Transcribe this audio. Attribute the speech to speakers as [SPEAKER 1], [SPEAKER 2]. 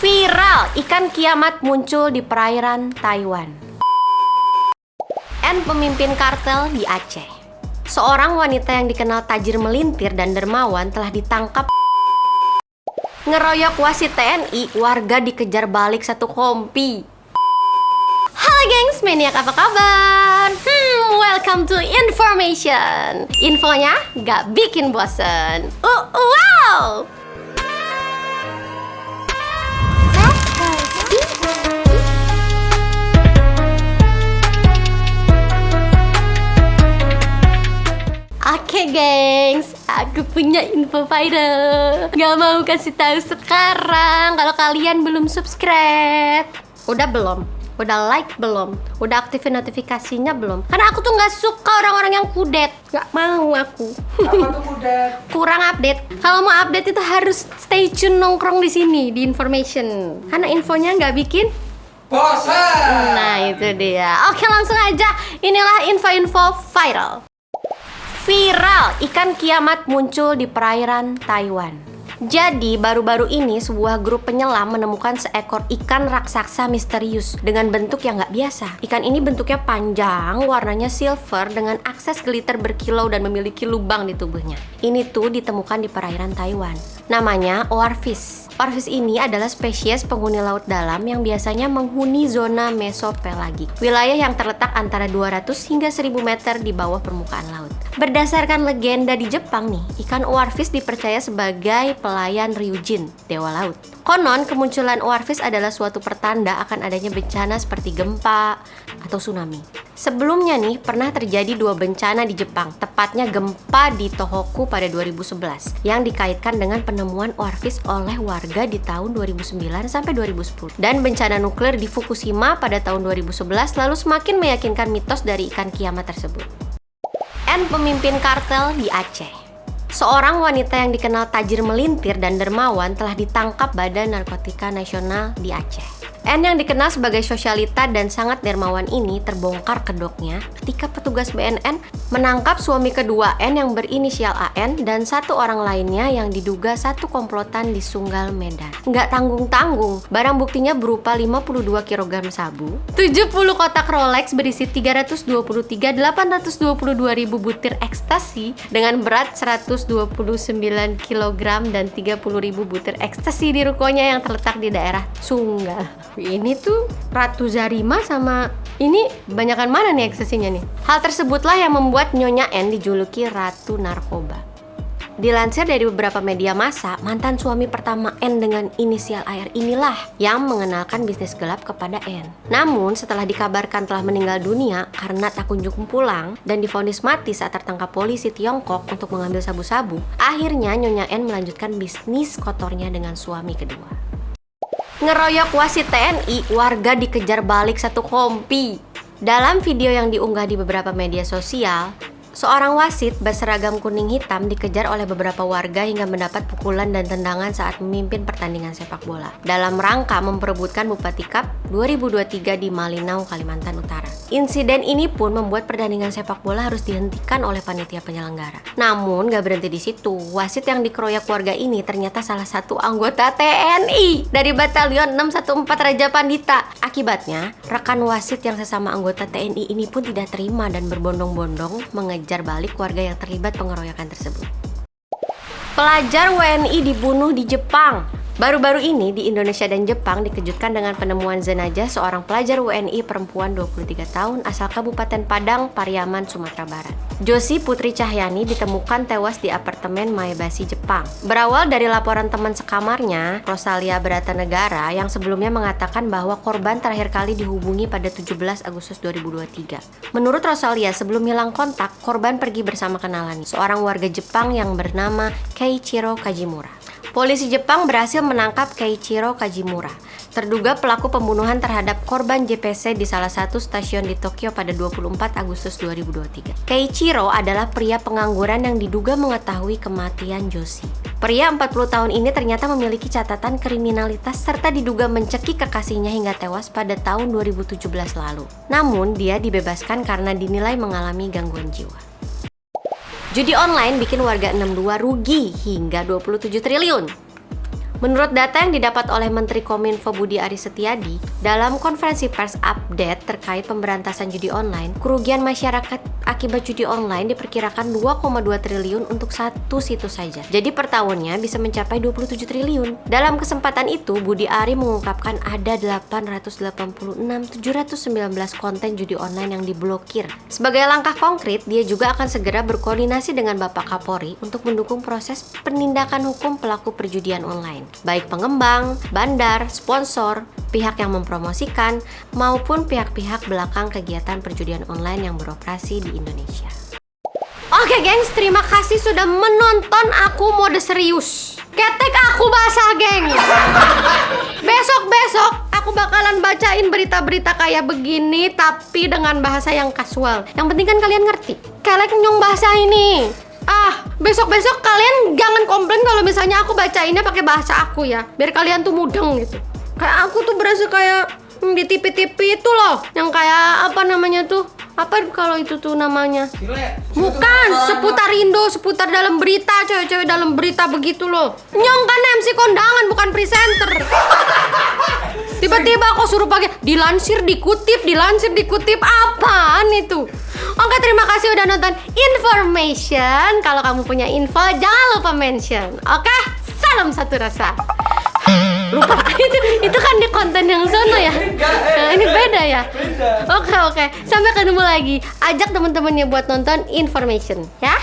[SPEAKER 1] Viral, ikan kiamat muncul di perairan Taiwan. Pemimpin kartel di Aceh. Seorang wanita yang dikenal tajir melintir dan dermawan telah ditangkap. Ngeroyok wasit TNI, warga dikejar balik satu kompi. Halo gengs, maniak apa kabar? Welcome to information. Infonya gak bikin bosen. Wow! Oke gengs, aku punya info viral. Gak mau kasih tahu sekarang kalau kalian belum subscribe. Udah belum? Udah like belum? Udah aktifin notifikasinya belum? Karena aku tuh gak suka orang-orang yang kudet. Gak mau aku.
[SPEAKER 2] Apa tuh kudet?
[SPEAKER 1] Kurang update. Kalau mau update itu harus stay tune nongkrong di sini di information. Karena infonya nggak bikin
[SPEAKER 2] bosan.
[SPEAKER 1] Nah itu dia. Oke langsung aja. Inilah info-info viral. Viral, ikan kiamat muncul di perairan Taiwan. Jadi, baru-baru ini sebuah grup penyelam menemukan seekor ikan raksasa misterius dengan bentuk yang nggak biasa. Ikan ini bentuknya panjang, warnanya silver dengan akses glitter berkilau dan memiliki lubang di tubuhnya. Ini tuh ditemukan di perairan Taiwan. Namanya oarfish. Oarfish ini adalah spesies penghuni laut dalam yang biasanya menghuni zona mesopelagik, wilayah yang terletak antara 200 hingga 1000 meter di bawah permukaan laut. Berdasarkan legenda di Jepang nih, ikan oarfish dipercaya sebagai pelayan Ryujin, dewa laut. Konon, kemunculan oarfish adalah suatu pertanda akan adanya bencana seperti gempa atau tsunami. Sebelumnya nih, pernah terjadi 2 bencana di Jepang, tepatnya gempa di Tohoku pada 2011, yang dikaitkan dengan penemuan oarfish oleh warga di tahun 2009 sampai 2010. Dan bencana nuklir di Fukushima pada tahun 2011 lalu semakin meyakinkan mitos dari ikan kiamat tersebut. Pemimpin kartel di Aceh. Seorang wanita yang dikenal tajir melintir dan dermawan telah ditangkap Badan Narkotika Nasional di Aceh. N yang dikenal sebagai sosialita dan sangat dermawan ini terbongkar kedoknya ketika petugas BNN menangkap suami kedua N yang berinisial AN dan satu orang lainnya yang diduga satu komplotan di Sunggal, Medan. Nggak tanggung-tanggung, barang buktinya berupa 52 kg sabu, 70 kotak Rolex berisi 323.822.000 butir ekstasi dengan berat 129 kg dan 30.000 butir ekstasi di rukonya yang terletak di daerah Sunggal. Ini tuh Ratu Zarima sama ini banyakan mana nih ekstasinya nih? Hal tersebutlah yang membuat Nyonya N dijuluki Ratu Narkoba. Dilansir dari beberapa media massa, mantan suami pertama N dengan inisial AR inilah yang mengenalkan bisnis gelap kepada N. Namun setelah dikabarkan telah meninggal dunia karena tak kunjung pulang dan divonis mati saat tertangkap polisi Tiongkok untuk mengambil sabu-sabu, akhirnya Nyonya N melanjutkan bisnis kotornya dengan suami kedua. Ngeroyok wasit TNI, warga dikejar balik satu kompi. Dalam video yang diunggah di beberapa media sosial, seorang wasit berseragam kuning hitam dikejar oleh beberapa warga hingga mendapat pukulan dan tendangan saat memimpin pertandingan sepak bola dalam rangka memperebutkan Bupati Cup 2023 di Malinau, Kalimantan Utara. Insiden ini pun membuat pertandingan sepak bola harus dihentikan oleh panitia penyelenggara. Namun gak berhenti di situ, wasit yang dikeroyok warga ini ternyata salah satu anggota TNI dari Batalion 614 Raja Pandita. Akibatnya, rekan wasit yang sesama anggota TNI ini pun tidak terima dan berbondong-bondong mengejar balik warga yang terlibat pengeroyokan tersebut. Pelajar WNI dibunuh di Jepang. Baru-baru ini di Indonesia dan Jepang dikejutkan dengan penemuan jenazah seorang pelajar WNI perempuan 23 tahun asal Kabupaten Padang, Pariaman, Sumatera Barat. Josie Putri Cahyani ditemukan tewas di apartemen Maebashi, Jepang. Berawal dari laporan teman sekamarnya, Rosalia Bratanegara, yang sebelumnya mengatakan bahwa korban terakhir kali dihubungi pada 17 Agustus 2023. Menurut Rosalia, sebelum hilang kontak, korban pergi bersama kenalannya, seorang warga Jepang yang bernama Keiichiro Kajimura. Polisi Jepang berhasil menangkap Keiichiro Kajimura, terduga pelaku pembunuhan terhadap korban JPC di salah satu stasiun di Tokyo pada 24 Agustus 2023. Keiichiro adalah pria pengangguran yang diduga mengetahui kematian Josie. Pria 40 tahun ini ternyata memiliki catatan kriminalitas serta diduga mencekik kekasihnya hingga tewas pada tahun 2017 lalu. Namun, dia dibebaskan karena dinilai mengalami gangguan jiwa. Judi online bikin warga 62 rugi hingga 27 triliun. Menurut data yang didapat oleh Menteri Kominfo Budi Aris Setiadi dalam konferensi pers update terkait pemberantasan judi online, kerugian masyarakat akibat judi online diperkirakan 2,2 triliun untuk satu situs saja. Jadi per tahunnya bisa mencapai 27 triliun. Dalam kesempatan itu, Budi Ari mengungkapkan ada 886.719 konten judi online yang diblokir. Sebagai langkah konkret, dia juga akan segera berkoordinasi dengan Bapak Kapolri untuk mendukung proses penindakan hukum pelaku perjudian online, baik pengembang, bandar, sponsor, pihak yang mempromosikan, maupun pihak-pihak belakang kegiatan perjudian online yang beroperasi di Indonesia. Oke gengs, terima kasih sudah menonton aku mode serius. Ketek aku basah geng. Besok-besok aku bakalan bacain berita-berita kayak begini tapi dengan bahasa yang kasual. Yang penting kan kalian ngerti. Kelek nyong bahasa ini. Besok-besok kalian jangan komplain kalau misalnya aku bacainnya pakai bahasa aku ya. Biar kalian tuh mudeng gitu. Kayak aku tuh berasa kayak di TV-TV itu loh. Yang kayak apa namanya tuh? Apa kalau itu tuh namanya? Bukan, seputar Indo, seputar dalam berita, cewek-cewek dalam berita begitu loh. Nyong kan MC kondangan bukan presenter. Tiba-tiba aku suruh pakai dilansir dikutip apaan itu? Oke, terima kasih udah nonton information. Kalau kamu punya info jangan lupa mention. Oke, salam satu rasa. Lupa itu kan di konten yang sono ya. Nah, ini beda ya. Oke. Sampai ketemu lagi. Ajak teman-temannya buat nonton information ya.